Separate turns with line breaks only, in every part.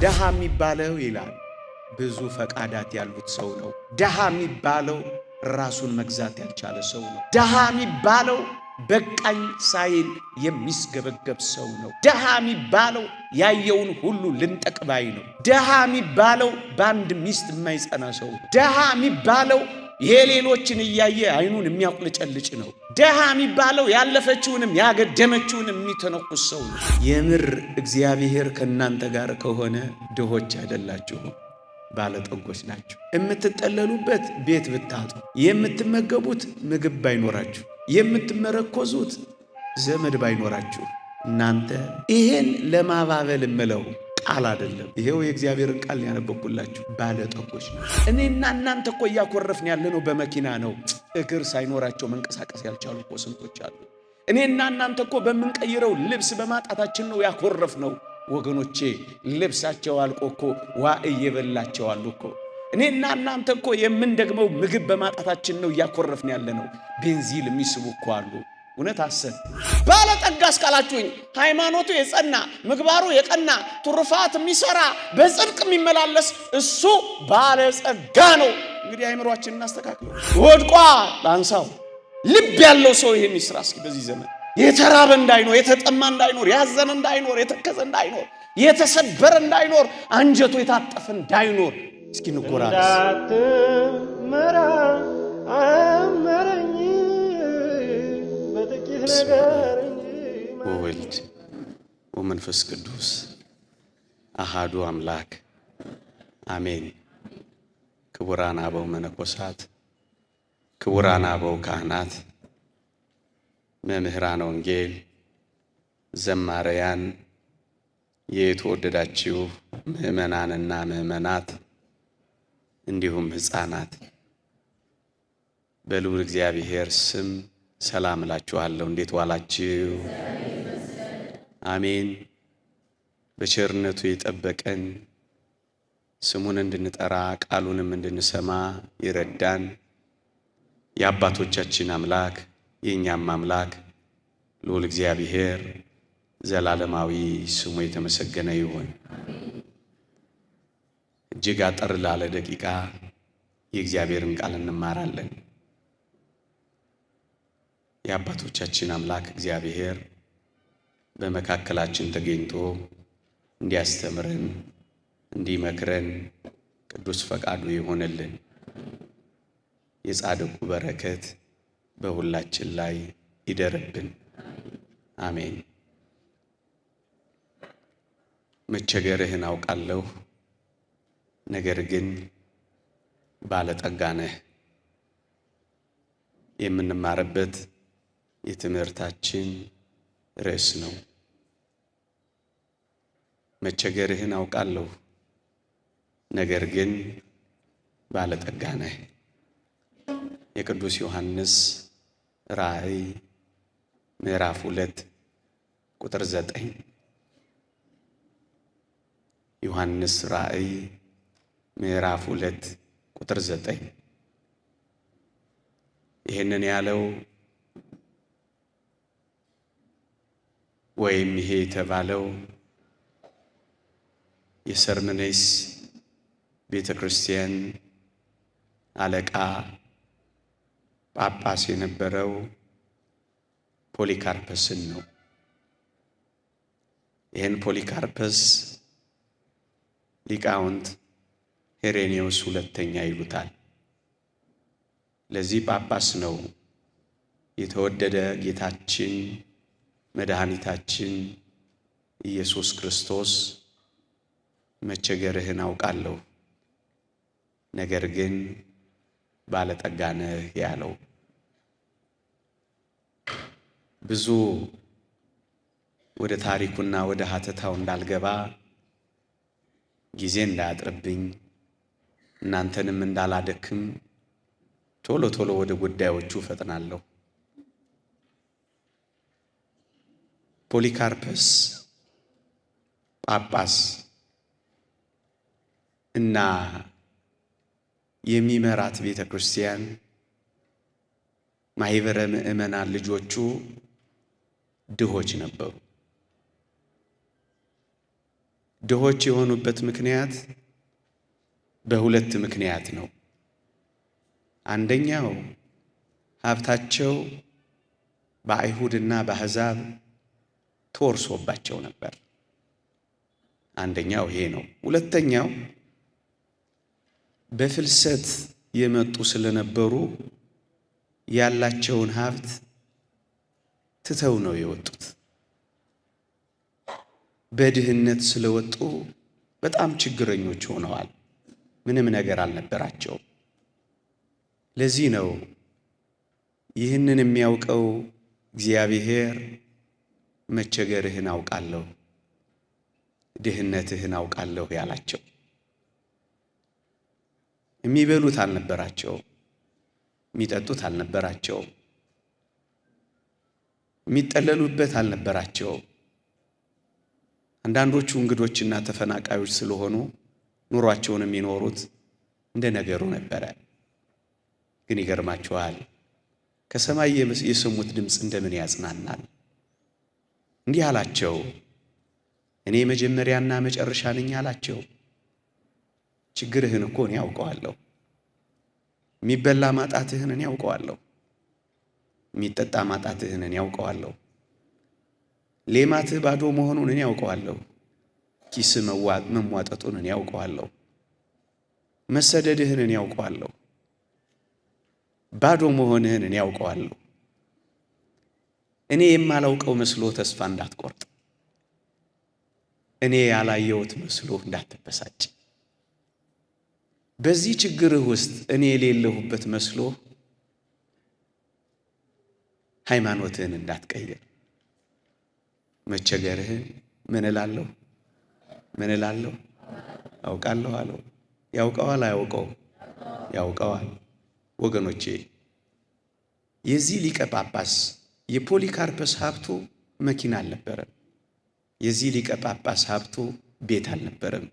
ደሃ የሚባለው ይላል ብዙ ፈቃዳት ያሉት ሰው ነው። ደሃ የሚባለው ራሱን መግዛት ያልቻለ ሰው ነው። ደሃ የሚባለው በቃኝ ሳይል የሚስገበገብ ሰው ነው። ደሃ የሚባለው ያየውን ሁሉ ልንጠቅባይ ነው። ደሃ የሚባለው በአንድ ሚስት የማይጸና ሰው ነው። ደሃ የሚባለው የሌሎችን እያየ አይኑን የሚያቁልጨልጭ ነው። ደሃ የሚባለው ያለፈችውንም ያገደመችውንም የሚተነኩስ ሰው ነው። የምር እግዚአብሔር ከእናንተ ጋር ከሆነ ድሆች አይደላችሁም፣ ባለጠጎች ናቸው። የምትጠለሉበት ቤት ብታጡ፣ የምትመገቡት ምግብ ባይኖራችሁ፣ የምትመረኮዙት ዘመድ ባይኖራችሁ፣ እናንተ ይሄን ለማባበል እምለው ቃል አይደለም። ይሄው የእግዚአብሔርን ቃል ያነበብኩላችሁ ባለጠጎች ነው። እኔና እናንተ እኮ እያኮረፍን ያለነው በመኪና ነው። እግር ሳይኖራቸው መንቀሳቀስ ያልቻሉ እኮ ስንቶች አሉ። እኔና እናንተ እኮ በምንቀይረው ልብስ በማጣታችን ነው ያኮረፍነው። ወገኖቼ ልብሳቸው አልቆ እኮ ዋዕይ እየበላቸው አሉ እኮ። እኔና እናንተ እኮ የምንደግመው ምግብ በማጣታችን ነው እያኮረፍን ያለነው። ቤንዚል የሚስቡ እኮ አሉ። እውነት አሰብ ባለጠጋ እስካላችሁኝ ሃይማኖቱ የጸና ምግባሩ የቀና ትሩፋት የሚሰራ በጽድቅ የሚመላለስ እሱ ባለጸጋ ነው። እንግዲህ አይምሮአችንን እናስተካክለው። ወድቋ ላንሳው። ልብ ያለው ሰው ይሄን ይስራ። እስኪ በዚህ ዘመን የተራበ እንዳይኖር፣ የተጠማ እንዳይኖር፣ ያዘነ እንዳይኖር፣ የተከዘ እንዳይኖር፣ የተሰበረ እንዳይኖር፣ አንጀቱ የታጠፈ እንዳይኖር እስኪ እንጎራረስ። ወወልድ ወመንፈስ ቅዱስ አሃዱ አምላክ አሜን። ክቡራን አበው መነኮሳት፣ ክቡራን አበው ካህናት፣ መምህራን ወንጌል፣ ዘማሪያን፣ የተወደዳችሁ ምእመናንና ምእመናት እንዲሁም ሕፃናት በልዑል እግዚአብሔር ስም ሰላም እላችኋለሁ። እንዴት ዋላችሁ? አሜን። በቸርነቱ የጠበቀን ስሙን እንድንጠራ ቃሉንም እንድንሰማ ይረዳን የአባቶቻችን አምላክ የእኛም አምላክ ልዑል እግዚአብሔር ዘላለማዊ ስሙ የተመሰገነ ይሁን። እጅግ አጠር ላለ ደቂቃ የእግዚአብሔርን ቃል እንማራለን። የአባቶቻችን አምላክ እግዚአብሔር በመካከላችን ተገኝቶ እንዲያስተምረን እንዲመክረን ቅዱስ ፈቃዱ ይሆንልን። የጻድቁ በረከት በሁላችን ላይ ይደርብን። አሜን። መቸገርህን አውቃለሁ፣ ነገር ግን ባለጠጋ ነህ። የምንማርበት የትምህርታችን ርዕስ ነው። መቸገርህን አውቃለሁ፣ ነገር ግን ባለጠጋ ነህ። የቅዱስ ዮሐንስ ራእይ ምዕራፍ 2 ቁጥር 9። ዮሐንስ ራእይ ምዕራፍ 2 ቁጥር 9። ይህንን ያለው ወይም ይሄ የተባለው የሰርመኔስ ቤተ ክርስቲያን አለቃ ጳጳስ የነበረው ፖሊካርፐስን ነው። ይህን ፖሊካርፐስ ሊቃውንት ሄሬኔዎስ ሁለተኛ ይሉታል። ለዚህ ጳጳስ ነው የተወደደ ጌታችን መድኃኒታችን ኢየሱስ ክርስቶስ መቸገርህን አውቃለሁ፣ ነገር ግን ባለጠጋ ነህ ያለው። ብዙ ወደ ታሪኩና ወደ ሀተታው እንዳልገባ ጊዜ እንዳያጥርብኝ እናንተንም እንዳላደክም ቶሎ ቶሎ ወደ ጉዳዮቹ ፈጥናለሁ። ፖሊካርፐስ ጳጳስ እና የሚመራት ቤተ ክርስቲያን ማህበረ ምእመናን ልጆቹ ድሆች ነበሩ። ድሆች የሆኑበት ምክንያት በሁለት ምክንያት ነው። አንደኛው ሀብታቸው በአይሁድና በአሕዛብ ተወርሶባቸው ነበር። አንደኛው ይሄ ነው። ሁለተኛው በፍልሰት የመጡ ስለነበሩ ያላቸውን ሀብት ትተው ነው የወጡት። በድህነት ስለወጡ በጣም ችግረኞች ሆነዋል። ምንም ነገር አልነበራቸው። ለዚህ ነው ይህንን የሚያውቀው እግዚአብሔር መቸገርህን አውቃለሁ፣ ድህነትህን አውቃለሁ ያላቸው። የሚበሉት አልነበራቸው፣ የሚጠጡት አልነበራቸው፣ የሚጠለሉበት አልነበራቸው። አንዳንዶቹ እንግዶችና ተፈናቃዮች ስለሆኑ ኑሯቸውን የሚኖሩት እንደ ነገሩ ነበረ። ግን ይገርማችኋል፣ ከሰማይ የሰሙት ድምፅ እንደምን ያጽናናል። እንዲህ አላቸው፣ እኔ መጀመሪያና መጨረሻ ነኝ አላቸው። ችግርህን እኮ እኔ ያውቀዋለሁ። የሚበላ ማጣትህን እኔ ያውቀዋለሁ። የሚጠጣ ማጣትህን እኔ ያውቀዋለሁ። ሌማትህ ባዶ መሆኑን እኔ ያውቀዋለሁ። ኪስ መሟጠጡን እኔ ያውቀዋለሁ። መሰደድህን እኔ ያውቀዋለሁ። ባዶ መሆንህን እኔ ያውቀዋለሁ። እኔ የማላውቀው መስሎ ተስፋ እንዳትቆርጥ፣ እኔ ያላየሁት መስሎ እንዳትበሳጭ፣ በዚህ ችግርህ ውስጥ እኔ የሌለሁበት መስሎ ሃይማኖትህን እንዳትቀይር። መቸገርህን ምን እላለሁ አውቃለሁ አለው። ያውቀዋል አያውቀው? ያውቀዋል። ወገኖቼ የዚህ ሊቀ ጳጳስ የፖሊካርፐስ ሀብቱ መኪና አልነበረም። የዚህ ሊቀ ጳጳስ ሀብቱ ቤት አልነበረም።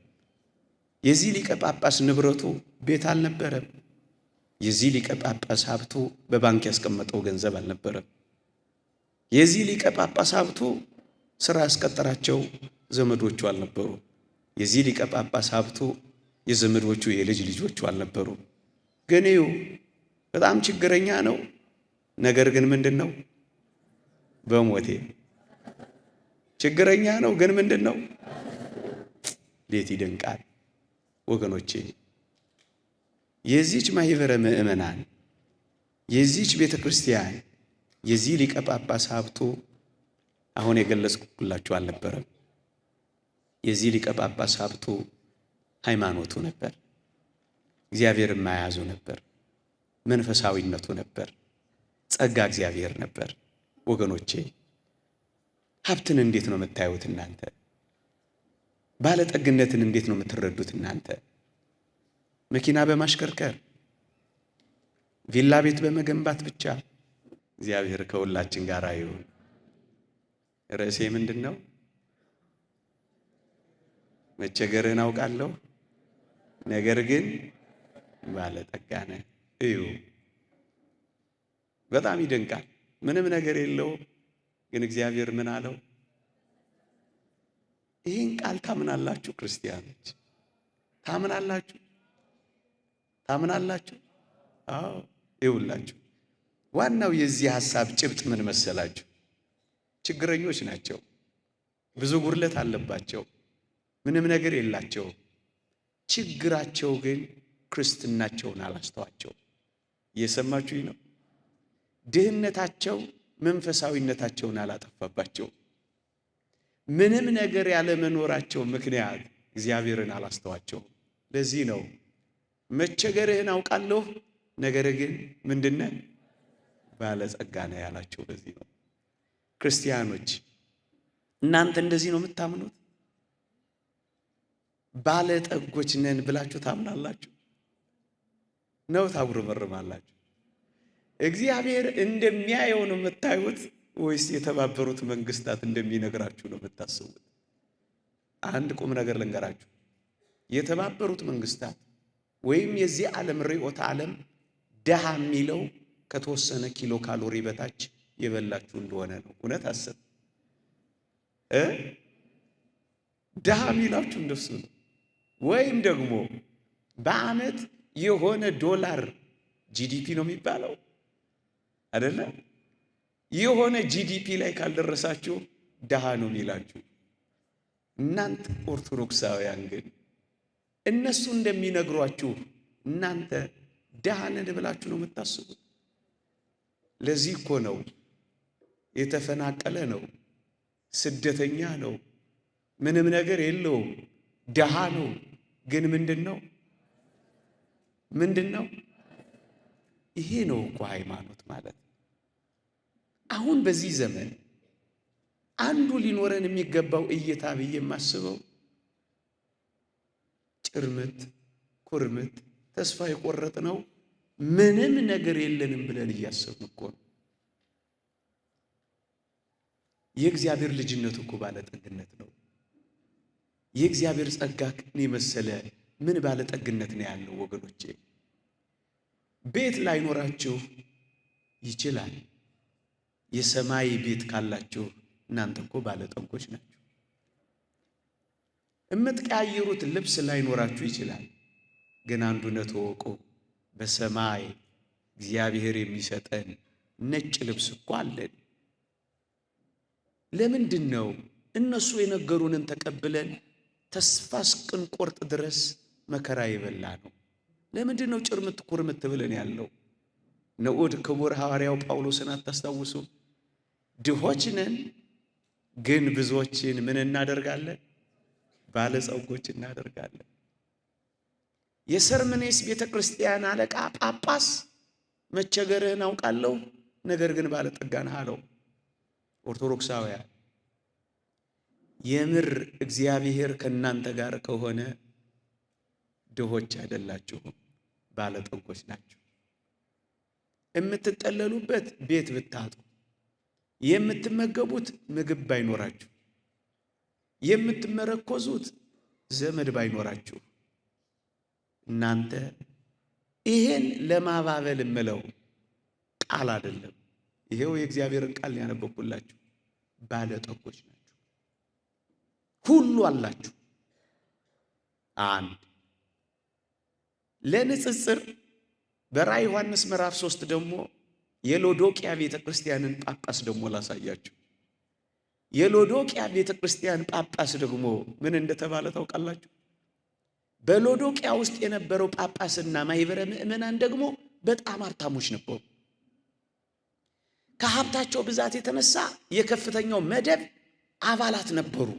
የዚህ ሊቀ ጳጳስ ንብረቱ ቤት አልነበረም። የዚህ ሊቀ ጳጳስ ሀብቱ በባንክ ያስቀመጠው ገንዘብ አልነበረም። የዚህ ሊቀ ጳጳስ ሀብቱ ስራ ያስቀጠራቸው ዘመዶቹ አልነበሩ። የዚህ ሊቀ ጳጳስ ሀብቱ የዘመዶቹ የልጅ ልጆቹ አልነበሩ። ግን ይኸው በጣም ችግረኛ ነው። ነገር ግን ምንድን ነው? በሞቴ ችግረኛ ነው። ግን ምንድን ነው? ቤት ይደንቃል ወገኖቼ። የዚች ማህበረ ምእመናን የዚች ቤተ ክርስቲያን የዚህ ሊቀ ጳጳስ ሀብቱ አሁን የገለጽኩላችሁ አልነበረም። የዚህ ሊቀ ጳጳስ ሀብቱ ሃይማኖቱ ነበር። እግዚአብሔር የማያዙ ነበር። መንፈሳዊነቱ ነበር። ጸጋ እግዚአብሔር ነበር። ወገኖቼ ሀብትን እንዴት ነው የምታዩት እናንተ? ባለጠግነትን እንዴት ነው የምትረዱት እናንተ? መኪና በማሽከርከር ቪላ ቤት በመገንባት ብቻ? እግዚአብሔር ከሁላችን ጋር ይሁን። ርዕሴ ምንድን ነው? መቸገርህን አውቃለሁ፣ ነገር ግን ባለጠጋ ነህ። እዩ፣ በጣም ይደንቃል። ምንም ነገር የለውም፣ ግን እግዚአብሔር ምን አለው? ይህን ቃል ታምናላችሁ? ክርስቲያኖች ታምናላችሁ? ታምናላችሁ? አዎ። ይውላችሁ ዋናው የዚህ ሐሳብ ጭብጥ ምን መሰላችሁ? ችግረኞች ናቸው። ብዙ ጉድለት አለባቸው። ምንም ነገር የላቸው። ችግራቸው ግን ክርስትናቸውን አላስተዋቸው። እየሰማችሁኝ ነው? ድህነታቸው መንፈሳዊነታቸውን አላጠፋባቸው። ምንም ነገር ያለመኖራቸው ምክንያት እግዚአብሔርን አላስተዋቸው። ለዚህ ነው መቸገርህን አውቃለሁ፣ ነገር ግን ምንድነህ? ባለጸጋ ነህ ያላቸው። ለዚህ ነው ክርስቲያኖች እናንተ እንደዚህ ነው የምታምኑት? ባለጠጎች ነን ብላችሁ ታምናላችሁ ነው? ታጉረመርማላችሁ? እግዚአብሔር እንደሚያየው ነው የምታዩት ወይስ የተባበሩት መንግስታት እንደሚነግራችሁ ነው የምታስቡት? አንድ ቁም ነገር ልንገራችሁ። የተባበሩት መንግስታት ወይም የዚህ ዓለም ርዕዮተ ዓለም ደሃ የሚለው ከተወሰነ ኪሎ ካሎሪ በታች የበላችሁ እንደሆነ ነው። እውነት አሰብ ድሃ የሚላችሁ እንደሱ ነው። ወይም ደግሞ በዓመት የሆነ ዶላር ጂዲፒ ነው የሚባለው አይደለ? የሆነ ጂዲፒ ላይ ካልደረሳችሁ ድሃ ነው የሚላችሁ። እናንተ ኦርቶዶክሳውያን ግን እነሱ እንደሚነግሯችሁ እናንተ ድሃ ነን ብላችሁ ነው የምታስቡት። ለዚህ እኮ ነው የተፈናቀለ ነው፣ ስደተኛ ነው፣ ምንም ነገር የለውም፣ ድሃ ነው። ግን ምንድነው? ይሄ ነው እኮ ሃይማኖት ማለት። አሁን በዚህ ዘመን አንዱ ሊኖረን የሚገባው እይታ ብዬ የማስበው ጭርምት ኩርምት ተስፋ የቆረጥነው ምንም ነገር የለንም ብለን እያሰብን እኮ ነው። የእግዚአብሔር ልጅነት እኮ ባለጠግነት ነው። የእግዚአብሔር ጸጋ የመሰለ ምን ባለጠግነት ነው ያለው ወገኖቼ። ቤት ላይኖራችሁ ይችላል። የሰማይ ቤት ካላችሁ እናንተ እኮ ባለጠጎች ናችሁ። የምትቀያየሩት ልብስ ላይኖራችሁ ይችላል። ግን አንዱ ነጥወቁ በሰማይ እግዚአብሔር የሚሰጠን ነጭ ልብስ እኮ አለን። ለምንድን ነው እነሱ የነገሩንን ተቀብለን ተስፋ እስክንቆርጥ ድረስ መከራ የበላ ነው? ለምንድን ነው ጭርምት ኩርምት ብለን ያለው? ንዑድ ክቡር ሐዋርያው ጳውሎስን አታስታውሱ? ድሆች ነን ግን ብዙዎችን ምን እናደርጋለን? ባለጸጎች እናደርጋለን። የሰርምኔስ ቤተ ክርስቲያን አለቃ ጳጳስ መቸገርህን አውቃለሁ፣ ነገር ግን ባለጠጋ ነህ አለው። ኦርቶዶክሳውያን የምር እግዚአብሔር ከእናንተ ጋር ከሆነ ድሆች አይደላችሁም፣ ባለጠጎች ናችሁ። የምትጠለሉበት ቤት ብታጡ፣ የምትመገቡት ምግብ ባይኖራችሁ፣ የምትመረኮዙት ዘመድ ባይኖራችሁ፣ እናንተ ይሄን ለማባበል የምለው ቃል አይደለም። ይሄው የእግዚአብሔርን ቃል ያነበብኩላችሁ። ባለጠጎች ናችሁ፣ ሁሉ አላችሁ። አንድ ለንጽጽር በራዕየ ዮሐንስ ምዕራፍ 3 ደግሞ የሎዶቅያ ቤተ ክርስቲያንን ጳጳስ ደግሞ ላሳያችሁ። የሎዶቅያ ቤተ ክርስቲያን ጳጳስ ደግሞ ምን እንደተባለ ታውቃላችሁ? በሎዶቅያ ውስጥ የነበረው ጳጳስና ማህበረ ምእመናን ደግሞ በጣም ሀብታሞች ነበሩ። ከሀብታቸው ብዛት የተነሳ የከፍተኛው መደብ አባላት ነበሩ።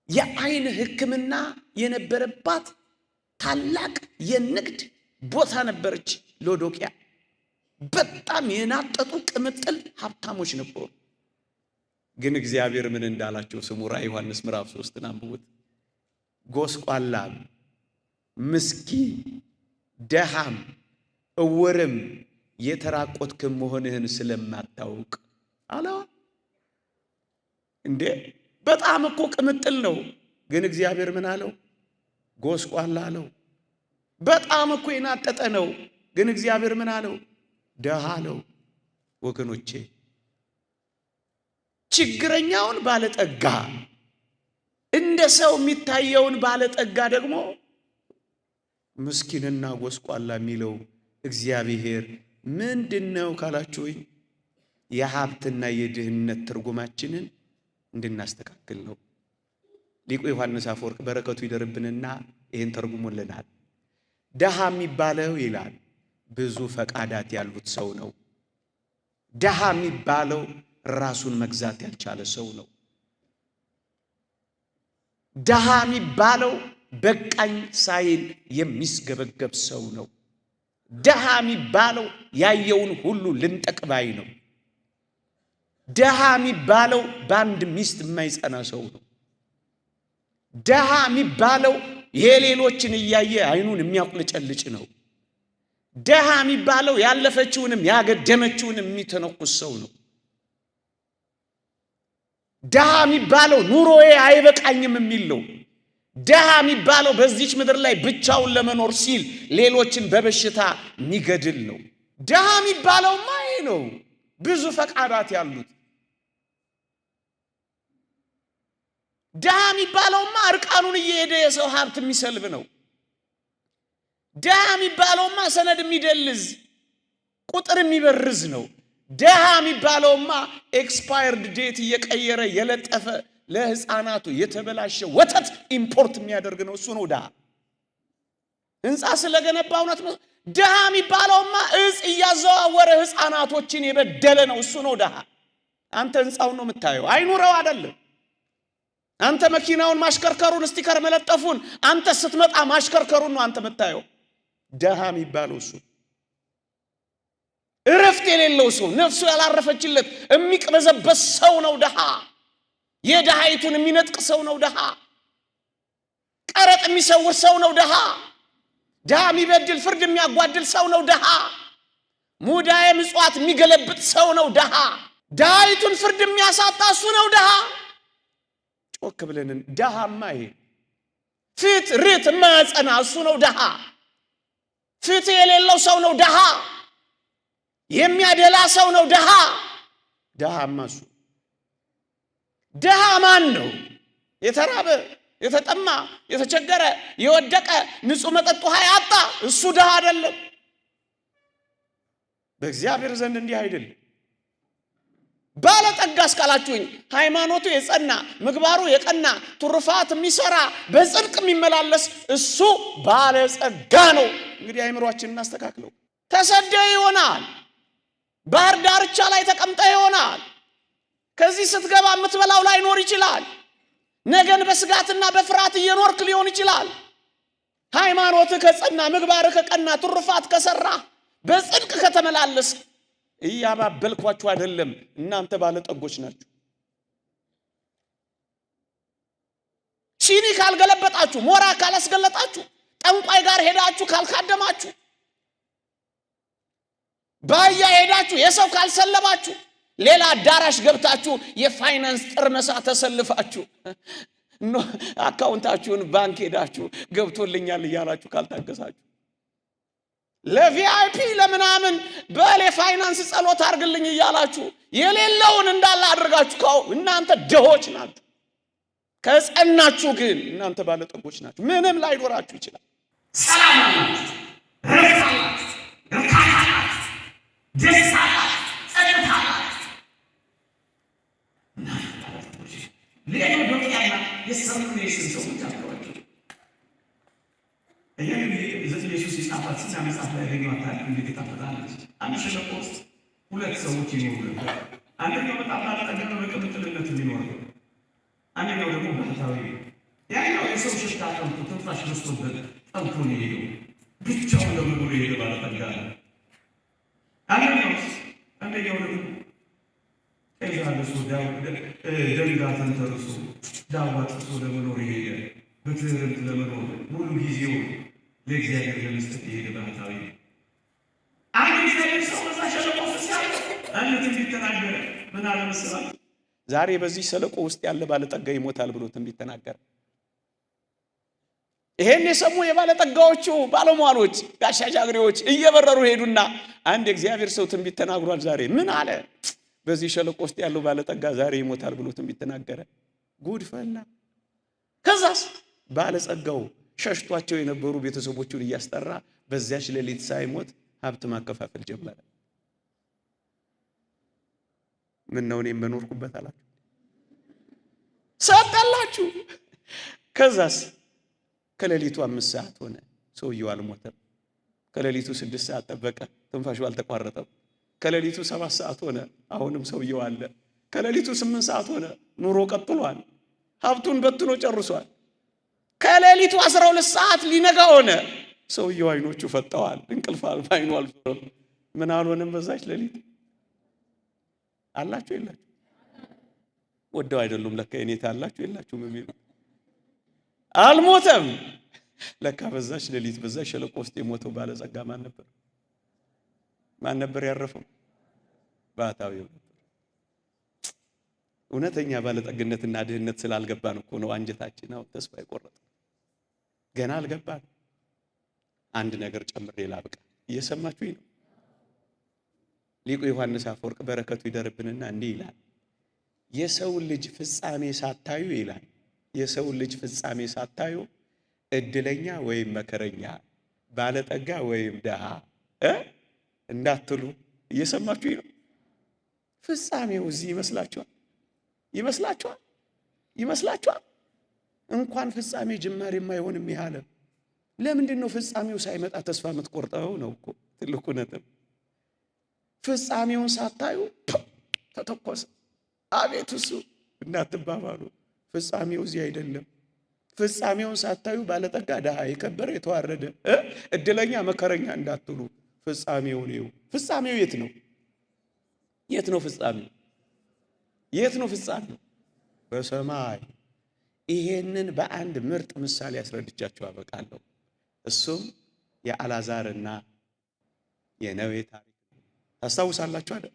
የዓይን ሕክምና የነበረባት ታላቅ የንግድ ቦታ ነበረች ሎዶቅያ። በጣም የናጠጡ ቅምጥል ሀብታሞች ነበሩ። ግን እግዚአብሔር ምን እንዳላቸው ስሙ። ራዕየ ዮሐንስ ምዕራፍ 3 አንብቡት። ጎስቋላም፣ ምስኪን፣ ደሃም፣ እውርም የተራቆትክም መሆንህን ስለማታውቅ አለ። እንዴ በጣም እኮ ቅምጥል ነው። ግን እግዚአብሔር ምን አለው? ጎስቋላ አለው። በጣም እኮ የናጠጠ ነው። ግን እግዚአብሔር ምን አለው? ደሃ አለው። ወገኖቼ ችግረኛውን ባለጠጋ፣ እንደ ሰው የሚታየውን ባለጠጋ ደግሞ ምስኪንና ጎስቋላ የሚለው እግዚአብሔር ምንድነው ካላችሁኝ፣ የሀብትና የድህነት ትርጉማችንን እንድናስተካክል ነው። ሊቁ ዮሐንስ አፈወርቅ በረከቱ ይደርብንና ይህን ተርጉሞልናል። ደሃ የሚባለው ይላል ብዙ ፈቃዳት ያሉት ሰው ነው። ደሃ የሚባለው ራሱን መግዛት ያልቻለ ሰው ነው። ደሃ የሚባለው በቃኝ ሳይል የሚስገበገብ ሰው ነው። ደሃ የሚባለው ያየውን ሁሉ ልንጠቅባይ ነው። ደሃ የሚባለው በአንድ ሚስት የማይጸና ሰው ነው። ደሃ የሚባለው የሌሎችን እያየ አይኑን የሚያቁልጨልጭ ነው። ደሃ የሚባለው ያለፈችውንም ያገደመችውንም የሚተነኩስ ሰው ነው። ደሃ የሚባለው ኑሮዬ አይበቃኝም የሚል ነው። ደሃ የሚባለው በዚች ምድር ላይ ብቻውን ለመኖር ሲል ሌሎችን በበሽታ የሚገድል ነው። ደሃ የሚባለው ማይ ነው። ብዙ ፈቃዳት ያሉት ድሃ የሚባለውማ እርቃኑን እየሄደ የሰው ሀብት የሚሰልብ ነው። ድሃ የሚባለውማ ሰነድ የሚደልዝ ቁጥር የሚበርዝ ነው። ድሃ የሚባለውማ ኤክስፓየርድ ዴት እየቀየረ የለጠፈ ለህፃናቱ የተበላሸ ወተት ኢምፖርት የሚያደርግ ነው። እሱ ነው ድሃ። ህንፃ ስለገነባ እውነት ነው። ድሃ የሚባለውማ እጽ እያዘዋወረ ህፃናቶችን የበደለ ነው። እሱ ነው ድሃ። አንተ ህንፃውን ነው የምታየው፣ አይኑረው አይደለም። አንተ መኪናውን ማሽከርከሩን ስቲከር መለጠፉን አንተ ስትመጣ ማሽከርከሩን ነው አንተ የምታየው። ድሃ የሚባለው እሱ እረፍት የሌለው ሰው፣ ነፍሱ ያላረፈችለት የሚቅበዘበዝ ሰው ነው ድሃ። የድሃይቱን የሚነጥቅ ሰው ነው ድሃ። ቀረጥ የሚሰውር ሰው ነው ድሃ። ድሃ የሚበድል ፍርድ የሚያጓድል ሰው ነው ድሃ። ሙዳየ ምጽዋት የሚገለብጥ ሰው ነው ድሃ። ድሃይቱን ፍርድ የሚያሳጣ እሱ ነው ድሃ። ጮክ ብለን ድሃማ ይሄ ፍት ርት የማያጸና እሱ ነው ድሃ። ፍት የሌለው ሰው ነው ድሃ። የሚያደላ ሰው ነው ድሃ። ድሃማ እሱ። ድሃ ማን ነው? የተራበ የተጠማ የተቸገረ የወደቀ ንጹህ መጠጥ ውሃ ያጣ እሱ ድሃ አይደለም። በእግዚአብሔር ዘንድ እንዲህ አይደለም። ባለጠጋ እስካላችሁኝ ሃይማኖቱ የጸና ምግባሩ የቀና ትሩፋት የሚሰራ በጽድቅ የሚመላለስ እሱ ባለጸጋ ነው። እንግዲህ አይምሮአችንን እናስተካክለው። ተሰደህ ይሆናል፣ ባህር ዳርቻ ላይ ተቀምጠህ ይሆናል። ከዚህ ስትገባ የምትበላው ላይኖር ይችላል። ነገን በስጋትና በፍርሃት እየኖርክ ሊሆን ይችላል። ሃይማኖትህ ከጸና ምግባርህ ከቀና ትሩፋት ከሰራ በጽድቅ ከተመላለስ እያባበልኳችሁ አይደለም፣ እናንተ ባለጠጎች ናችሁ። ሲኒ ካልገለበጣችሁ፣ ሞራ ካላስገለጣችሁ፣ ጠንቋይ ጋር ሄዳችሁ ካልካደማችሁ፣ ባያ ሄዳችሁ የሰው ካልሰለባችሁ፣ ሌላ አዳራሽ ገብታችሁ የፋይናንስ ጥርነሳ ተሰልፋችሁ አካውንታችሁን ባንክ ሄዳችሁ ገብቶልኛል እያላችሁ ካልታገሳችሁ፣ ለቪአይፒ ለምናምን በለ ፋይናንስ ጸሎት አድርግልኝ እያላችሁ የሌለውን እንዳለ አድርጋችሁ ካው እናንተ ደሆች ናችሁ። ከጸናችሁ ግን እናንተ ባለጠጎች ናችሁ። ምንም ላይኖራችሁ ይችላል። ሰላም ነው፣ ደስታ ጸጥታ ሌላው ዶክተርና የሰሙኔሽን ሰው ታውቃላችሁ። ኢየሱስ ይጻፋል ሲሳመጻፍ ላይ ያገኘዋታል እንዴት ታፈታለች። አንድ ሸለቆ ውስጥ ሁለት ሰዎች ይኖሩ ነበር። አንደኛው በጣም ባለጠጋ በቅምጥልነት የሚኖር ነው። አንደኛው ደግሞ ባህታዊ። ያኛው የሰው ሽታ ጠምቶ ትንፋሽ በዝቶበት ጠምቶ ነው የሄደው። ብቻውን ለመኖር የሄደ ባለጠጋ ነው። አንደኛው ደግሞ ኤዛለሱ ደንጋተን ተርሶ ዳዋ ጥሶ ለመኖር የሄደ በትህርምት ለመኖር ሙሉ ጊዜው ለእግዚአብሔር ለመስጠት የሄደ ባህታዊ። አንድ እግዚአብሔር ሰው በዛ ሸለቆ ውስጥ ሲያልፍ አንድ ትንቢት ተናገረ። ምን አለ መሰላችሁ? ዛሬ በዚህ ሸለቆ ውስጥ ያለ ባለጠጋ ይሞታል ብሎ ትንቢት ተናገረ። ይሄን የሰሙ የባለጠጋዎቹ ባለሟሎች ጋሻ ጃግሬዎች እየበረሩ ሄዱና አንድ እግዚአብሔር ሰው ትንቢት ተናግሯል ዛሬ። ምን አለ? በዚህ ሸለቆ ውስጥ ያለው ባለጠጋ ዛሬ ይሞታል ብሎ ትንቢት ተናገረ። ጉድ ፈላ። ከዛስ ባለጸጋው ሸሽቷቸው የነበሩ ቤተሰቦቹን እያስጠራ በዚያች ሌሊት ሳይሞት ሀብት ማከፋፈል ጀመረ። ምን ነው እኔም በኖርኩበት አላችሁ፣ ሰጣላችሁ። ከዛስ ከሌሊቱ 5 ሰዓት ሆነ፣ ሰውየው አልሞተም። ከሌሊቱ 6 ሰዓት ጠበቀ፣ ትንፋሹ አልተቋረጠም። ከሌሊቱ 7 ሰዓት ሆነ፣ አሁንም ሰውየው አለ። ከሌሊቱ 8 ሰዓት ሆነ፣ ኑሮ ቀጥሏል። ሀብቱን በትኖ ጨርሷል። ከሌሊቱ 12 ሰዓት ሊነጋ ሆነ፣ ሰውየው አይኖቹ ፈጠዋል። እንቅልፍ አይኑ አልዞረም። ምን አልሆነም? በዛች ሌሊት አላችሁ የላችሁ? ወደው አይደሉም ለካ የኔታ አላችሁ የላችሁም የሚሉ አልሞተም። ለካ በዛች ሌሊት በዛች ሸለቆ ውስጥ የሞተው ባለጸጋ ማን ነበር? ማን ነበር ያረፈው? ባህታዊው ነበር። እውነተኛ ባለጠግነትና ድህነት ስላልገባን እኮ ነው አንጀታችን አሁን ተስፋ የቆረጠ። ገና አልገባን። አንድ ነገር ጨምሬ ላብቃ። እየሰማችሁኝ ነው? ሊቁ ዮሐንስ አፈወርቅ በረከቱ ይደርብንና እንዲህ ይላል፣ የሰው ልጅ ፍጻሜ ሳታዩ ይላል የሰው ልጅ ፍጻሜ ሳታዩ እድለኛ ወይም መከረኛ፣ ባለጠጋ ወይም ደሃ እንዳትሉ እየሰማችሁ ነው። ፍጻሜው እዚህ ይመስላችኋል? እንኳን ፍጻሜ ጅማሬ የማይሆንም ይህ ዓለም ለምንድን ነው ፍጻሜው ሳይመጣ ተስፋ የምትቆርጠው? ነው እኮ ትልቁ ነጥብ። ፍጻሜውን ሳታዩ ተተኮሰ አቤት እሱ እንዳትባባሉ። ፍጻሜው እዚህ አይደለም። ፍጻሜውን ሳታዩ ባለጠጋ ደሃ፣ የከበረ የተዋረደ፣ እድለኛ መከረኛ እንዳትሉ ፍጻሜውን ይዩ። ፍጻሜው የት ነው? ፍጻሜው በሰማይ። ይሄንን በአንድ ምርጥ ምሳሌ ያስረድቻችሁ አበቃለሁ። እሱም የአልዓዛርና የነዌ ታሪክ ነው። ታስታውሳላችሁ አይደል?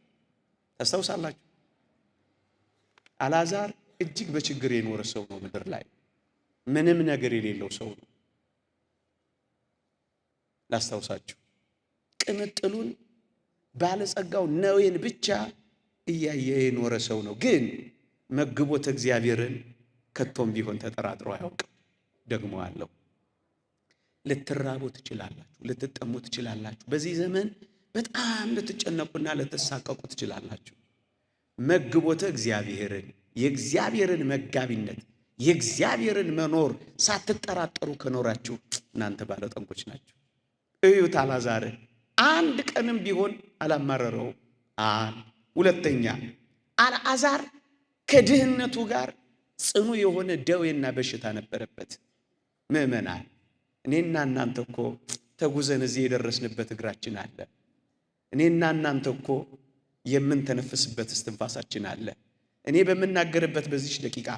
አልዓዛር እጅግ በችግር የኖረ ሰው ነው። ምድር ላይ ምንም ነገር የሌለው ሰው ነው። ላስታውሳችሁ፣ ቅምጥሉን ባለጸጋው ነዌን ብቻ እያየ የኖረ ሰው ነው። ግን መግቦት እግዚአብሔርን ከቶም ቢሆን ተጠራጥሮ አያውቅም። ደግሞ አለው። ልትራቡ ትችላላችሁ፣ ልትጠሙ ትችላላችሁ። በዚህ ዘመን በጣም ልትጨነቁና ልትሳቀቁ ትችላላችሁ። መግቦተ እግዚአብሔርን፣ የእግዚአብሔርን መጋቢነት፣ የእግዚአብሔርን መኖር ሳትጠራጠሩ ከኖራችሁ እናንተ ባለጠንቆች ናችሁ። እዩት አልዓዛርን አንድ ቀንም ቢሆን አላማረረው። ሁለተኛ አልዓዛር ከድህነቱ ጋር ጽኑ የሆነ ደዌና በሽታ ነበረበት። ምዕመናን፣ እኔና እናንተ እኮ ተጉዘን እዚህ የደረስንበት እግራችን አለ። እኔና እናንተ እኮ የምንተነፍስበት እስትንፋሳችን አለ። እኔ በምናገርበት በዚህ ደቂቃ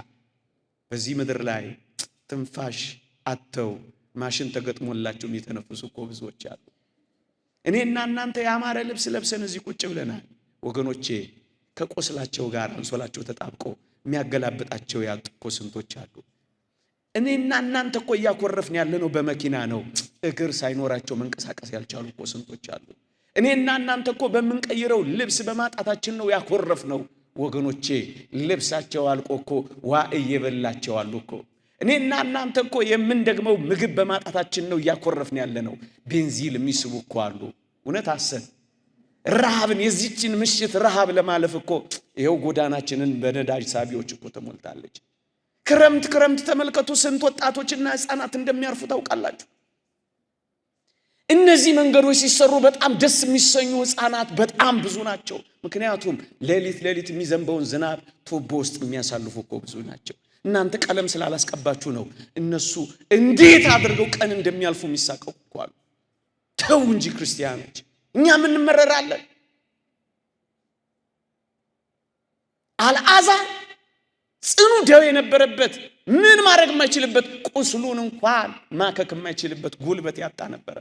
በዚህ ምድር ላይ ትንፋሽ አጥተው ማሽን ተገጥሞላቸው የሚተነፍሱ እኮ ብዙዎች አሉ። እኔና እናንተ ያማረ ልብስ ለብሰን እዚህ ቁጭ ብለናል። ወገኖቼ ከቆስላቸው ጋር አንሶላቸው ተጣብቆ የሚያገላብጣቸው ያጡ እኮ ስንቶች አሉ። እኔና እናንተ እኮ እያኮረፍን ያለነው በመኪና ነው። እግር ሳይኖራቸው መንቀሳቀስ ያልቻሉ እኮ ስንቶች አሉ። እኔና እናንተ እኮ በምንቀይረው ልብስ በማጣታችን ነው ያኮረፍነው። ወገኖቼ ልብሳቸው አልቆ እኮ ዋዕይ የበላቸው አሉ እኮ። እኔና እናንተ እኮ የምንደግመው ምግብ በማጣታችን ነው እያኮረፍን ያለነው። ቤንዚል የሚስቡ እኮ አሉ። እውነት አሰብ ረሃብን፣ የዚችን ምሽት ረሃብ ለማለፍ እኮ ይኸው ጎዳናችንን በነዳጅ ሳቢዎች እኮ ተሞልታለች። ክረምት ተመልከቱ፣ ስንት ወጣቶችና ሕፃናት እንደሚያርፉ ታውቃላችሁ። እነዚህ መንገዶች ሲሰሩ በጣም ደስ የሚሰኙ ሕፃናት በጣም ብዙ ናቸው። ምክንያቱም ሌሊት የሚዘንበውን ዝናብ ቱቦ ውስጥ የሚያሳልፉ እኮ ብዙ ናቸው። እናንተ ቀለም ስላላስቀባችሁ ነው እነሱ እንዴት አድርገው ቀን እንደሚያልፉ የሚሳቀቁ እኮ አሉ። ተው እንጂ ክርስቲያኖች፣ እኛ ምን እንመረራለን? አልዓዛር ጽኑ ደዌ የነበረበት፣ ምን ማድረግ የማይችልበት፣ ቁስሉን እንኳን ማከክ የማይችልበት ጉልበት ያጣ ነበረ።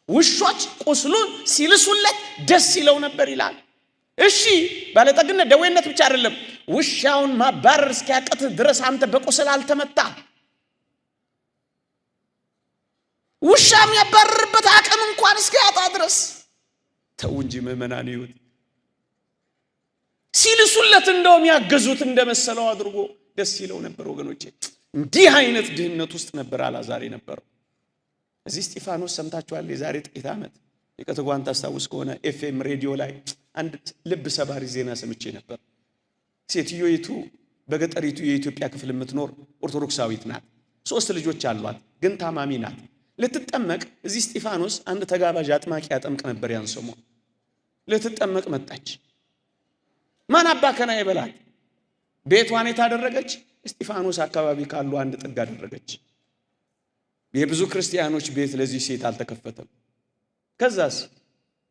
ውሾች ቁስሉን ሲልሱለት ደስ ይለው ነበር ይላል። እሺ ባለጠግነት ደዌነት ብቻ አይደለም፣ ውሻውን ማባረር እስኪያቅት ድረስ አንተ በቁስል አልተመታ። ውሻም ያባረርበት አቅም እንኳን እስኪያጣ ድረስ። ተው እንጂ ምዕመናን፣ ይሁት ሲልሱለት እንደውም ያገዙት እንደመሰለው አድርጎ ደስ ይለው ነበር። ወገኖቼ እንዲህ አይነት ድህነት ውስጥ ነበር አልዓዛር የነበረው። እዚህ እስጢፋኖስ ሰምታችኋል። የዛሬ ጥቂት ዓመት የቀትጓን ታስታውስ ከሆነ ኤፍኤም ሬዲዮ ላይ አንድ ልብ ሰባሪ ዜና ሰምቼ ነበር። ሴትዮይቱ በገጠሪቱ የኢትዮጵያ ክፍል የምትኖር ኦርቶዶክሳዊት ናት። 3 ልጆች አሏት፣ ግን ታማሚ ናት። ልትጠመቅ እዚህ እስጢፋኖስ አንድ ተጋባዥ አጥማቂ ያጠምቅ ነበር። ያን ሰሞን ልትጠመቅ መጣች። ማን አባከና ይበላል? ቤቷን የታደረገች እስጢፋኖስ አካባቢ ካሉ አንድ ጥግ አደረገች። የብዙ ክርስቲያኖች ቤት ለዚህ ሴት አልተከፈተም። ከዛስ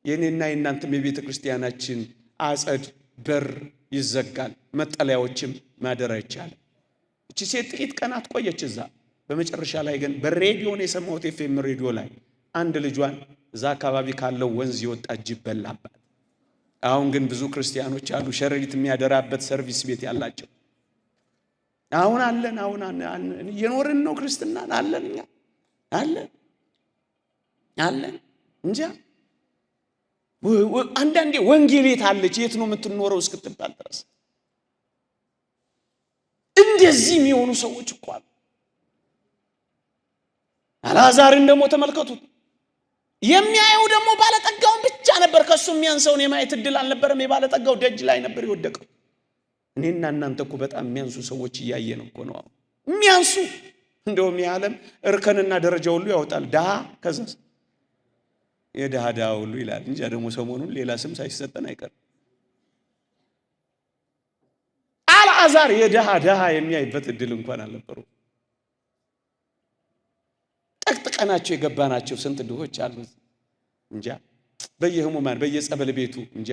የኔና የናንተም የቤተ ክርስቲያናችን አጸድ በር ይዘጋል፣ መጠለያዎችም ማደር አይቻልም። እቺ ሴት ጥቂት ቀናት ቆየች እዛ። በመጨረሻ ላይ ግን በሬዲዮ ነው የሰማሁት፣ ኤፍኤም ሬዲዮ ላይ አንድ ልጇን እዛ አካባቢ ካለው ወንዝ የወጣ ጅብ በላባት። አሁን ግን ብዙ ክርስቲያኖች አሉ ሸረሪት የሚያደራበት ሰርቪስ ቤት ያላቸው። አሁን እየኖርን ነው ክርስትና አለን፣ እኛ አለን እንጂ አንዳንዴ ወንጌል የት አለች የት ነው የምትኖረው እስክትባል ድረስ እንደዚህ የሚሆኑ ሰዎች እኮ አሉ። አልዓዛርን ደግሞ ተመልከቱት። የሚያየው ደግሞ ባለጠጋውን ብቻ ነበር። ከሱ የሚያንሰውን የማየት እድል አልነበረም። የባለጠጋው ደጅ ላይ ነበር የወደቀው። እኔና እናንተ እኮ በጣም የሚያንሱ ሰዎች እያየን እኮ ነው። የሚያንሱ እንደውም የዓለም እርከንና ደረጃ ሁሉ ያወጣል። ድሃ ከዛ የድሃ ድሃ ሁሉ ይላል እንጂ ደግሞ ሰሞኑን ሌላ ስም ሳይሰጠን አይቀርም። አልዓዛር የድሃ ድሃ የሚያይበት እድል እንኳን አልነበረው። ጠቅጥቀናቸው የገባናቸው ስንት ድሆች አሉ እንጃ። በየህሙማን በየጸበል ቤቱ እንጃ።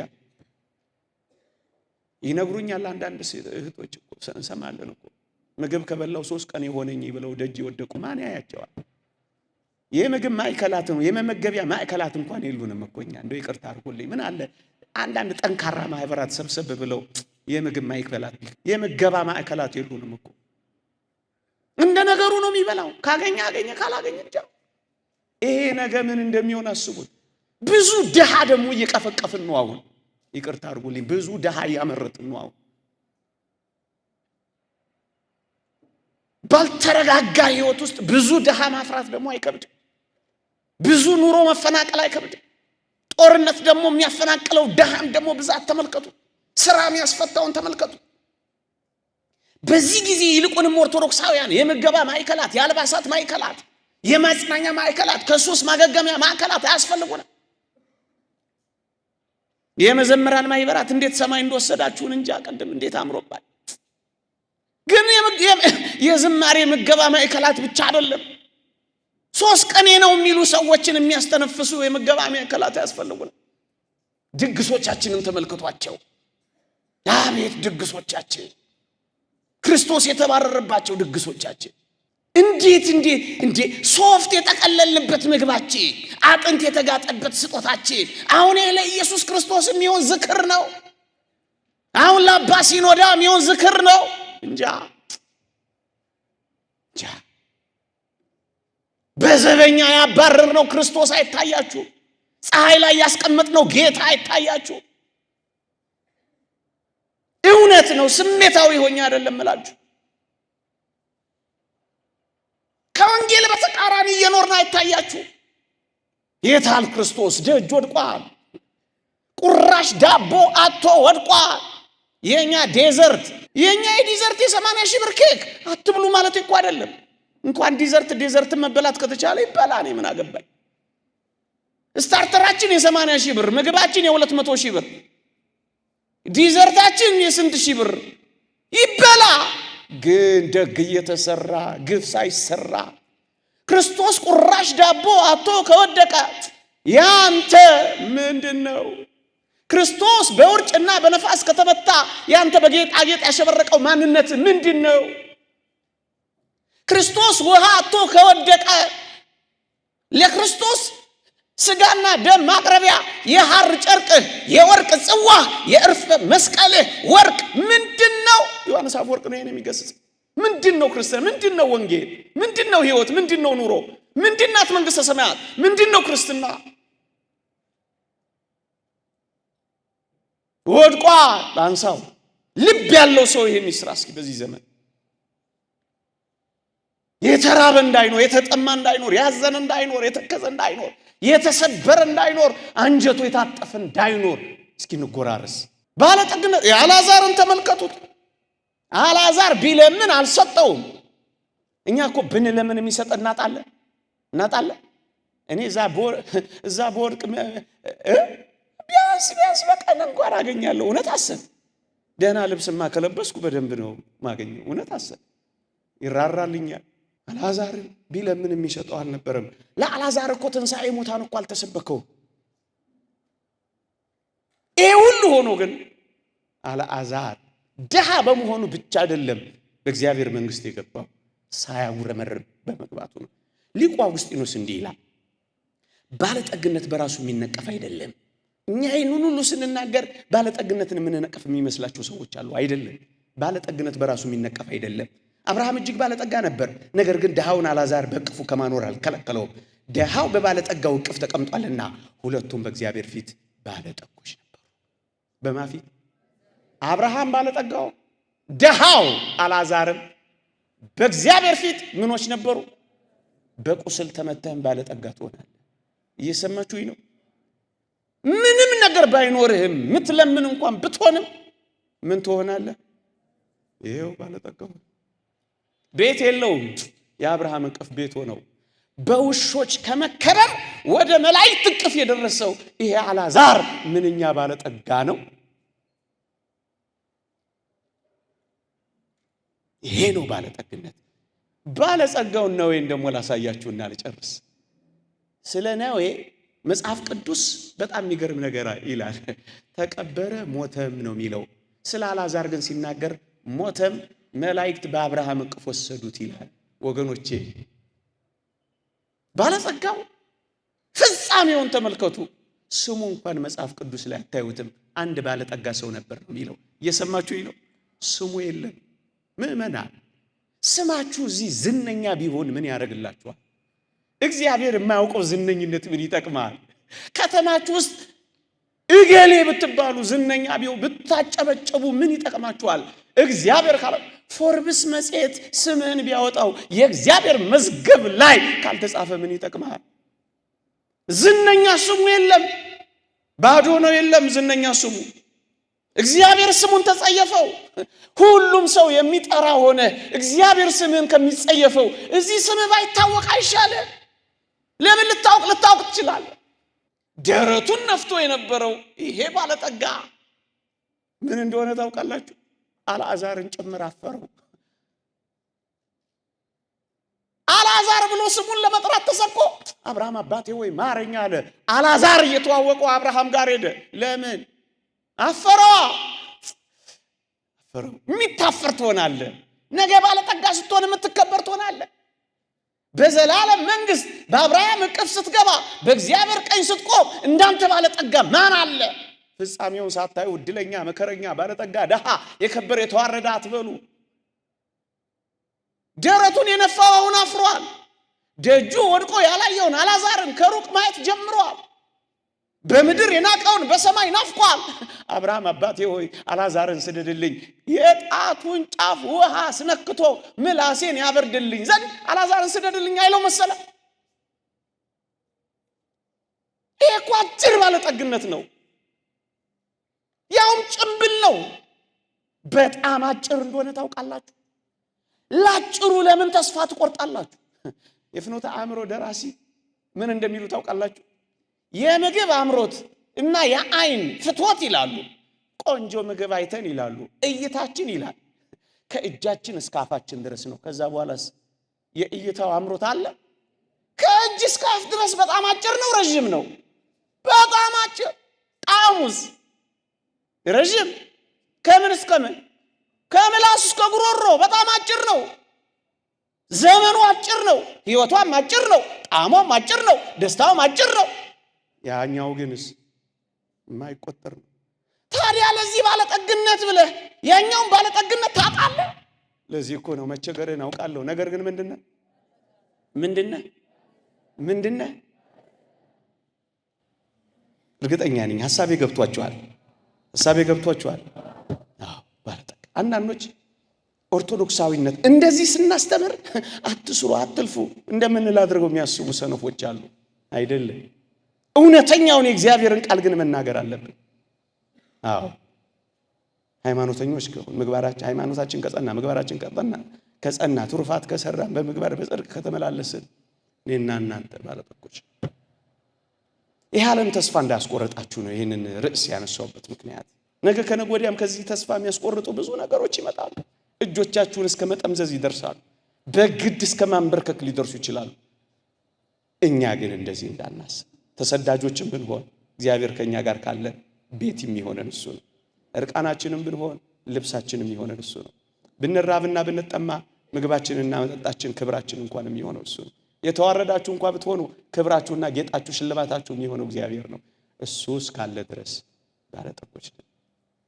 ይነግሩኛል አንዳንድ እህቶች እኮ እንሰማለን እኮ ምግብ ከበላው 3 ቀን የሆነኝ ብለው ደጅ የወደቁ ማን ያያቸዋል? የምግብ ማዕከላት ነው የመመገቢያ ማዕከላት እንኳን የሉንም እኮ እኛ። እንደው ይቅርታ አድርጎልኝ ምን አለ አንዳንድ ጠንካራ ማህበራት ሰብሰብ ብለው የምግብ ማዕከላት የምገባ ማዕከላት የሉንም እኮ። እንደ ነገሩ ነው የሚበላው። ካገኘ አገኘ፣ ካላገኘ እንጃ። ይሄ ነገ ምን እንደሚሆን አስቡት። ብዙ ድሃ ደግሞ እየቀፈቀፍን ነው አሁን። ይቅርታ አድርጉልኝ፣ ብዙ ድሃ እያመረጥን ነው አሁን። ባልተረጋጋ ህይወት ውስጥ ብዙ ድሃ ማፍራት ደግሞ አይከብድም። ብዙ ኑሮ መፈናቀል አይከብድም። ጦርነት ደግሞ የሚያፈናቅለው ድሃን ደግሞ ብዛት ተመልከቱ። ስራ የሚያስፈታውን ተመልከቱ። በዚህ ጊዜ ይልቁንም ኦርቶዶክሳውያን የምገባ ማዕከላት፣ የአልባሳት ማዕከላት፣ የማጽናኛ ማዕከላት፣ ከሱስ ማገገሚያ ማዕከላት አያስፈልጉንም። የመዘምራን ማህበራት እንዴት ሰማይ እንደወሰዳችሁን እንጃ። ቀደም እንዴት አምሮባል። ግን የዝማሬ ምገባ ማዕከላት ብቻ አይደለም። 3 ቀኔ ነው የሚሉ ሰዎችን የሚያስተነፍሱ የምገባ ማዕከላት አያስፈልጉንም። ድግሶቻችንን ተመልከቷቸው። አቤት ድግሶቻችን! ክርስቶስ የተባረረባቸው ድግሶቻችን! እንዴት ሶፍት የተቀለልንበት ምግባችን፣ አጥንት የተጋጠበት ስጦታችን አሁን ለኢየሱስ ክርስቶስ የሚሆን ዝክር ነው። አሁን ለአባ ሲኖዳ የሚሆን ዝክር ነው። እንጃ በዘበኛ ያባረርነው ክርስቶስ አይታያችሁ? ፀሐይ ላይ ያስቀመጥነው ጌታ አይታያችሁ? እውነት ነው። ስሜታዊ ሆኜ አይደለም እላችሁ። ከወንጌል በተቃራኒ እየኖርን አይታያችሁ? የታል ክርስቶስ? ደጅ ወድቋል። ቁራሽ ዳቦ አጥቶ ወድቋል። የኛ ዴዘርት የዲዘርት የ80 ሺህ ብር ኬክ አትብሉ ማለት እኮ አይደለም። እንኳን ዲዘርት መበላት ከተቻለ ይበላ። እኔ ምን አገባኝ? ስታርተራችን የ80 ሺህ ብር፣ ምግባችን የ200 ሺህ ብር፣ ዲዘርታችን የስንት ሺህ ብር ይበላ። ግን ደግ እየተሰራ ግፍ ሳይሰራ ክርስቶስ ቁራሽ ዳቦ አጥቶ ከወደቀ ያንተ ምንድነው? ክርስቶስ በውርጭና በነፋስ ከተመታ ያንተ በጌጣጌጥ ያሸበረቀው ማንነት ምንድነው? ክርስቶስ ውሃ አጥቶ ከወደቀ ለክርስቶስ ስጋና ደም ማቅረቢያ የሐር ጨርቅህ፣ የወርቅ ጽዋ፣ የእርፍ መስቀልህ ወርቅ ምንድነው? ዮሐንስ አፈወርቅ ነው ይሄን የሚገስጽ። ምንድነው ክርስቲያን? ምንድነው ወንጌል? ምንድነው ህይወት? ምንድነው ኑሮ? ምንድናት መንግስተ ሰማያት? ምንድነው ክርስትና? ወድቋ አንሳው። ልብ ያለው ሰው ይሄን ይስራ እስኪ። በዚህ ዘመን የተራበ እንዳይኖር፣ የተጠማ እንዳይኖር፣ ያዘነ እንዳይኖር፣ የተከዘ እንዳይኖር፣ የተሰበረ እንዳይኖር፣ አንጀቱ የታጠፈ እንዳይኖር እስኪ እንጎራረስ። ባለጠግነት የአልዓዛርን ተመልከቱት። አልዓዛር ቢለምን አልሰጠውም። እኛ እኮ ብንለምን የሚሰጥ እናጣለን። እኔ እዛ በወርቅ ቢያንስ በቀን እንኳን አገኛለሁ። እውነት አሰብ ደህና ልብስማ ከለበስኩ በደንብ ነው ማገኘው። እውነት አሰብ ይራራልኛል። አልዓዛርን ቢለምን የሚሰጠው አልነበረም። ለአልዓዛር እኮ ትንሣኤ ሙታን እኮ አልተሰበከውም። ይሄ ሁሉ ሆኖ ግን አልዓዛር ድሃ በመሆኑ ብቻ አይደለም በእግዚአብሔር መንግስት የገባው፣ ሳያጉረመርም በመግባቱ ነው። ሊቁ አውግስጢኖስ እንዲህ ይላል፣ ባለጠግነት በራሱ የሚነቀፍ አይደለም። እኛ ይህንን ሁሉ ስንናገር ባለጠግነትን የምንነቀፍ የሚመስላቸው ሰዎች አሉ። አይደለም፣ ባለጠግነት በራሱ የሚነቀፍ አይደለም። አብርሃም እጅግ ባለጠጋ ነበር። ነገር ግን ድሃውን አልዓዛር በእቅፉ ከማኖር አልከለከለውም። ድሃው በባለጠጋው እቅፍ ተቀምጧልና ሁለቱም በእግዚአብሔር ፊት ባለጠጎች ነበሩ። በማ ፊት? አብርሃም ባለጠጋው፣ ድሃው አልዓዛርም በእግዚአብሔር ፊት ምኖች ነበሩ? በቁስል ተመተህም ባለጠጋ ትሆናለህ። እየሰማችሁኝ ነው? ምንም ነገር ባይኖርህም ምትለምን እንኳን ብትሆንም ምን ትሆናለህ? ይሄው ባለጠጋ። ቤት የለውም፣ የአብርሃም እቅፍ ቤት ሆነው በውሾች ከመከበር ወደ መላእክት እቅፍ የደረሰው ይሄ አልዓዛር ምንኛ ባለጠጋ ነው። ይሄ ነው ባለጠግነት። ባለጸጋውን ነዌን ደግሞ ላሳያችሁና ልጨርስ። ስለ ነዌ መጽሐፍ ቅዱስ በጣም የሚገርም ነገር ይላል። ተቀበረ ሞተም ነው የሚለው። ስለ አልዓዛር ግን ሲናገር ሞተም መላእክት በአብርሃም እቅፍ ወሰዱት ይላል። ወገኖቼ ባለጸጋው ፍጻሜውን ተመልከቱ። ስሙ እንኳን መጽሐፍ ቅዱስ ላይ አታዩትም። አንድ ባለጠጋ ሰው ነበር ነው የሚለው። እየሰማችሁኝ ነው? ስሙ የለም። ምእመናን ስማችሁ እዚህ ዝነኛ ቢሆን ምን ያደርግላችኋል? እግዚአብሔር የማያውቀው ዝነኝነት ምን ይጠቅማል? ከተማችሁ ውስጥ እገሌ ብትባሉ ዝነኛ ቢሆን ብታጨበጨቡ ምን ይጠቅማችኋል? እግዚአብሔር ካለ ፎርብስ መጽሔት ስምህን ቢያወጣው የእግዚአብሔር መዝገብ ላይ ካልተጻፈ ምን ይጠቅማል? ዝነኛ ስሙ የለም፣ ባዶ ነው። የለም ዝነኛ ስሙ። እግዚአብሔር ስሙን ተጸየፈው። ሁሉም ሰው የሚጠራ ሆነ። እግዚአብሔር ስምህን ከሚጸየፈው እዚህ ስምህ ባይታወቅ አይሻልም? ለምን ልታውቅ ትችላለህ? ደረቱን ነፍቶ የነበረው ይሄ ባለጠጋ ምን እንደሆነ ታውቃላችሁ? አልዓዛርን ጭምር አፈረው። አልዓዛር ብሎ ስሙን ለመጥራት ተሰብኮ አብርሃም አባቴ ወይ ማረኛ አለ። አልዓዛር እየተዋወቀው አብርሃም ጋር ሄደ። ለምን አፈረው? የሚታፈር ትሆናለህ። ነገ ባለጠጋ ስትሆን የምትከበር ትሆናለህ። በዘላለም መንግስት በአብርሃም እቅፍ ስትገባ በእግዚአብሔር ቀኝ ስትቆም እንዳንተ ባለጠጋ ማን አለ? ፍጻሜውን ሳታዩ እድለኛ፣ መከረኛ፣ ባለጠጋ፣ ደሃ፣ የከበረ የተዋረደ አትበሉ። ደረቱን የነፋው አሁን አፍሯል። ደጁ ወድቆ ያላየውን አልዓዛርን ከሩቅ ማየት ጀምሯል። በምድር የናቀውን በሰማይ ናፍቋል። አብርሃም አባቴ ሆይ አልዓዛርን ስደድልኝ፣ የጣቱን ጫፍ ውሃ አስነክቶ ምላሴን ያበርድልኝ ዘንድ አልዓዛርን ስደድልኝ አይለው መሰለ? ይሄ እኮ አጭር ባለጠግነት ነው። ያውም ጭምብል ነው። በጣም አጭር እንደሆነ ታውቃላችሁ? ላጭሩ ለምን ተስፋ ትቆርጣላችሁ? የፍኖተ አእምሮ ደራሲ ምን እንደሚሉ ታውቃላችሁ? የምግብ አምሮት እና የአይን ፍትወት ይላሉ። ቆንጆ ምግብ አይተን ይላሉ እይታችን ይላል ከእጃችን እስከ አፋችን ድረስ ነው። ከዛ በኋላስ የእይታው አምሮት አለ? ከእጅ እስከ አፍ ድረስ በጣም አጭር ነው? ረጅም ነው? በጣም አጭር። ጣሙስ ረጅም። ከምን እስከ ምን? ከምላስ እስከ ጉሮሮ በጣም አጭር ነው። ዘመኑ አጭር ነው። ህይወቷም አጭር ነው። ጣሟም አጭር ነው። ደስታውም አጭር ነው። ያኛው ግንስ የማይቆጠር ነው። ታዲያ ለዚህ ባለጠግነት ብለህ ያኛውን ባለጠግነት ታጣለህ? ለዚህ እኮ ነው መቸገርን አውቃለሁ። ነገር ግን ምንድነህ? እርግጠኛ ነኝ ሐሳቤ ገብቷችኋል። አዎ ባለጠጋ። አንዳንዶች ኦርቶዶክሳዊነት እንደዚህ ስናስተምር አትስሩ፣ አትልፉ እንደምንል አድርገው የሚያስቡ ሰነፎች አሉ። አይደለም። እውነተኛውን የእግዚአብሔርን ቃል ግን መናገር አለብን። አዎ ሃይማኖተኞች ከሆን ሃይማኖታችን ከጸና ምግባራችን ከጸና ትሩፋት ከሰራን በምግባር በጽድቅ ከተመላለስን እኔና እናንተ ባለጠጎች። ይህ ዓለም ተስፋ እንዳያስቆርጣችሁ ነው ይህንን ርዕስ ያነሳውበት ምክንያት። ነገ ከነገ ወዲያም ከዚህ ተስፋ የሚያስቆርጡ ብዙ ነገሮች ይመጣሉ። እጆቻችሁን እስከ መጠምዘዝ ይደርሳሉ። በግድ እስከ ማንበርከክ ሊደርሱ ይችላሉ። እኛ ግን እንደዚህ እንዳናስብ። ተሰዳጆችን ብንሆን እግዚአብሔር ከኛ ጋር ካለ ቤት የሚሆነን እሱ ነው። እርቃናችንም ብንሆን ልብሳችንም የሚሆነን እሱ ነው። ብንራብና ብንጠማ ምግባችንና መጠጣችን ክብራችን እንኳን የሚሆነው እሱ ነው። የተዋረዳችሁ እንኳን ብትሆኑ ክብራችሁና ጌጣችሁ ሽልማታችሁ የሚሆነው እግዚአብሔር ነው። እሱ እስካለ ድረስ ባለጠጎች ነን።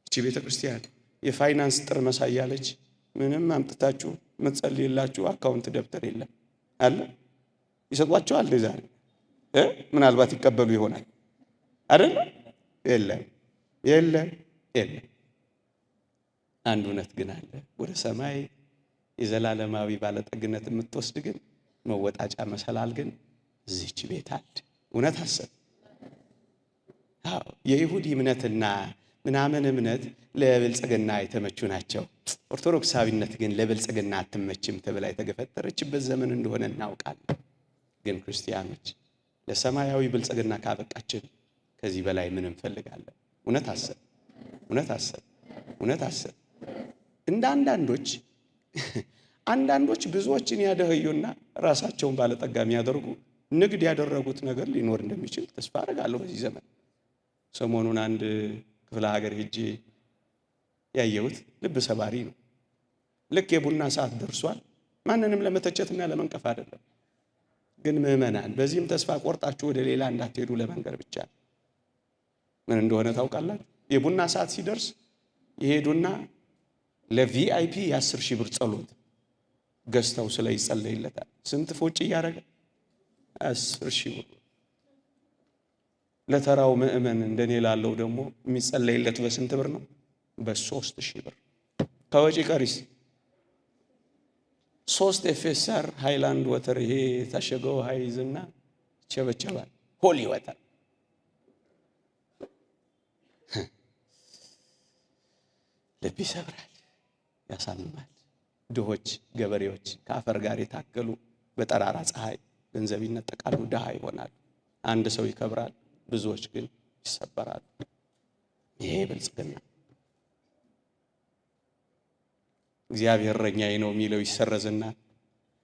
እቺ ቤተክርስቲያን የፋይናንስ ጥር መሳያለች። ምንም አምጥታችሁ መጸልይላችሁ አካውንት ደብተር የለም አለ። ይሰጧቸዋል ዛሬ ምናልባት ይቀበሉ ይሆናል አይደል? የለም። አንድ እውነት ግን አለ። ወደ ሰማይ የዘላለማዊ ባለጠግነት የምትወስድ ግን መወጣጫ መሰላል ግን እዚች ቤት አለ። እውነት አሰብ። አዎ የይሁዲ እምነትና ምናምን እምነት ለብልጽግና የተመቹ ናቸው። ኦርቶዶክሳዊነት ግን ለብልጽግና አትመችም ተብላ የተገፈጠረችበት ዘመን እንደሆነ እናውቃለን። ግን ክርስቲያኖች ለሰማያዊ ብልጽግና ካበቃችን ከዚህ በላይ ምን እንፈልጋለን? እውነት አሰብ። እውነት አሰብ። እውነት አሰብ። እንደ አንዳንዶች ብዙዎችን ያደህዩና ራሳቸውን ባለጠጋ የሚያደርጉ ንግድ ያደረጉት ነገር ሊኖር እንደሚችል ተስፋ አደርጋለሁ በዚህ ዘመን። ሰሞኑን አንድ ክፍለ ሀገር ሄጄ ያየሁት ልብ ሰባሪ ነው። ልክ የቡና ሰዓት ደርሷል። ማንንም ለመተቸትና ለመንቀፍ አይደለም፣ ግን ምዕመናን በዚህም ተስፋ ቆርጣችሁ ወደ ሌላ እንዳትሄዱ ለመንገር ብቻ። ምን እንደሆነ ታውቃላችሁ? የቡና ሰዓት ሲደርስ ይሄዱና ለቪአይፒ የ10 ሺህ ብር ጸሎት ገዝተው ስለ ይጸለይለታል። ስንት ፎጭ እያደረገ 10 ሺህ ብር። ለተራው ምዕመን እንደኔ ላለው ደግሞ የሚጸለይለት በስንት ብር ነው? በ3 ሺህ ብር። ከወጪ ቀሪስ 3 ኤፌሳር ሃይላንድ ወተር ይሄ የታሸገው ሃይዝና ቸበቸባል። ሆሊ ወተር ልብ ይሰብራል፣ ያሳምማል። ድሆች ገበሬዎች ከአፈር ጋር የታገሉ በጠራራ ፀሐይ ገንዘብ ይነጠቃሉ፣ ድሃ ይሆናሉ። አንድ ሰው ይከብራል፣ ብዙዎች ግን ይሰበራሉ። ይሄ ብልጽግና። እግዚአብሔር እረኛዬ ነው የሚለው ይሰረዝና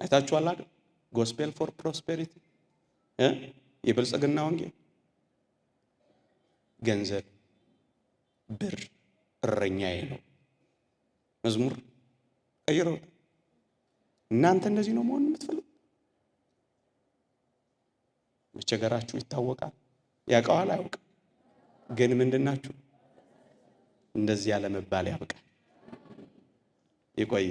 አይታችኋል አይደል? ጎስፔል ፎር ፕሮስፔሪቲ የብልጽግና ወንጌል ገንዘብ፣ ብር እረኛዬ ነው። መዝሙር ቀይረው። እናንተ እንደዚህ ነው መሆን የምትፈልጉ? መቸገራችሁ ይታወቃል። ያውቀዋል አያውቅም? ግን ምንድናችሁ? እንደዚህ ያለ መባል ያብቃል። ይቆየ